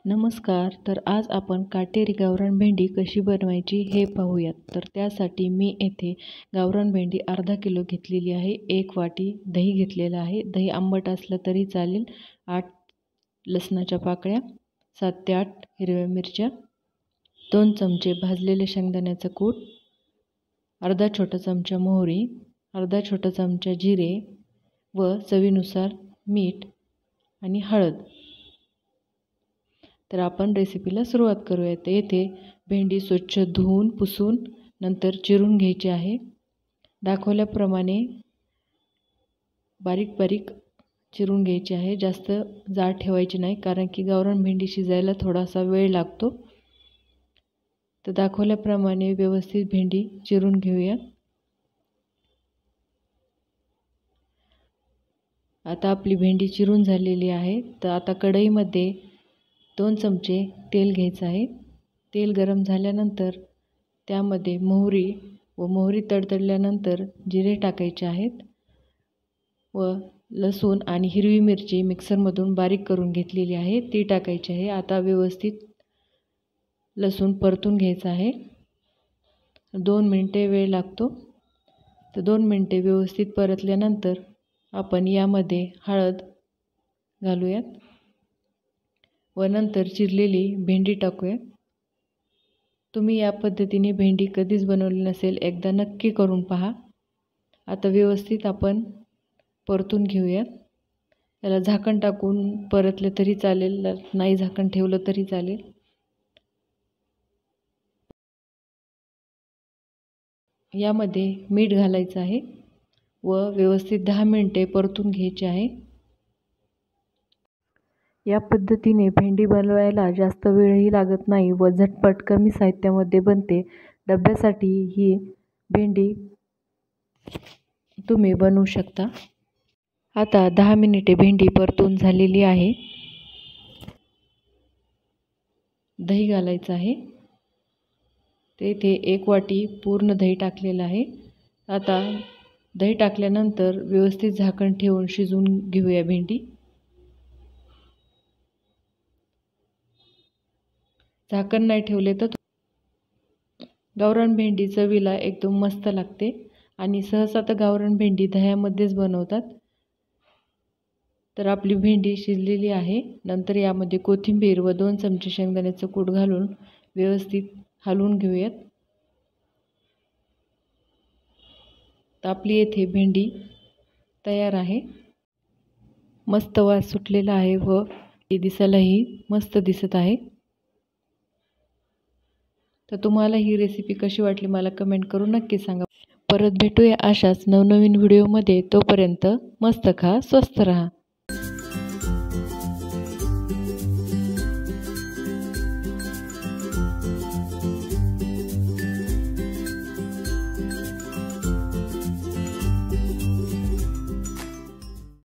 नमस्कार. तर आज आपण काटेरी गावरान भेंडी कशी बनवायची हे पाहूयात. तर त्यासाठी मी येथे गावरान भेंडी अर्धा किलो घेतलेली आहे. 1 वाटी दही घेतलेलं आहे. दही आंबट असलं तरी चालेल. 8 लसणाच्या पाकळ्या, 7 ते 8 हिरव्या मिरच्या, 2 चमचे भाजलेले शेंगदाण्याचं कूट, अर्धा छोटा चमचा मोहरी, अर्धा छोटा चमचा जिरे व चवीनुसार मीठ आणि हळद. तर आपण रेसिपीला सुरुवात करूयात. येथे भेंडी स्वच्छ धुवून पुसून नंतर चिरून घ्यायची आहे. दाखवल्याप्रमाणे बारीक बारीक चिरून घ्यायची आहे. जास्त जाड ठेवायची नाही, कारण की गावरान भेंडी शिजायला थोडासा वेळ लागतो. तर दाखवल्याप्रमाणे व्यवस्थित भेंडी चिरून घेऊया. आता आपली भेंडी चिरून झालेली आहे. तर आता कढईमध्ये 2 चमचे तेल घ्यायचं आहे. तेल गरम झाल्यानंतर त्यामध्ये मोहरी तडतडल्यानंतर जिरे टाकायचे आहेत व लसूण आणि हिरवी मिरची मिक्सरमधून बारीक करून घेतलेली आहे ती टाकायची आहे. आता व्यवस्थित लसूण परतून घ्यायचा आहे. 2 मिनिटे वेळ लागतो. तर 2 मिनिटे व्यवस्थित परतल्यानंतर आपण यामध्ये हळद घालूयात व नंतर चिरलेली भेंडी टाकूया. तुम्ही या पद्धतीने भेंडी कधीच बनवली नसेल, एकदा नक्की करून पहा. आता व्यवस्थित आपण परतून घेऊया. त्याला झाकण टाकून परतले तरी चालेल, नाही झाकण ठेवलं तरी चालेल. यामध्ये मीठ घालायचं आहे व व्यवस्थित 10 मिनिटे परतून घ्यायचे आहे. या पद्धतीने भेंडी बनवायला जास्त वेळही लागत नाही व झटपट कमी साहित्यामध्ये बनते. डब्यासाठी ही भेंडी तुम्ही बनवू शकता. आता 10 मिनिटे भेंडी परतून झालेली आहे. दही घालायचं आहे. तेथे 1 वाटी पूर्ण दही टाकलेलं आहे. आता दही टाकल्यानंतर व्यवस्थित झाकण ठेवून शिजवून घेऊया भेंडी. झाकण नाही ठेवले तर गावरान भेंडी चवीला एकदम मस्त लागते आणि सहसा तर गावरान भेंडी दह्यामध्येच बनवतात. तर आपली भेंडी शिजलेली आहे. नंतर यामध्ये कोथिंबीर व 2 चमचे शेंगदाण्याचं कूट घालून व्यवस्थित हलवून घेऊयात. तर आपली येथे भेंडी तयार आहे. मस्त वास सुटलेला आहे व ती दिसायलाही मस्त दिसत आहे. तर तुम्हाला ही रेसिपी कशी वाटली मला कमेंट करून नक्की सांगा. परत भेटूया अशाच नवनवीन व्हिडिओमध्ये. तोपर्यंत मस्त खा, स्वस्त रहा.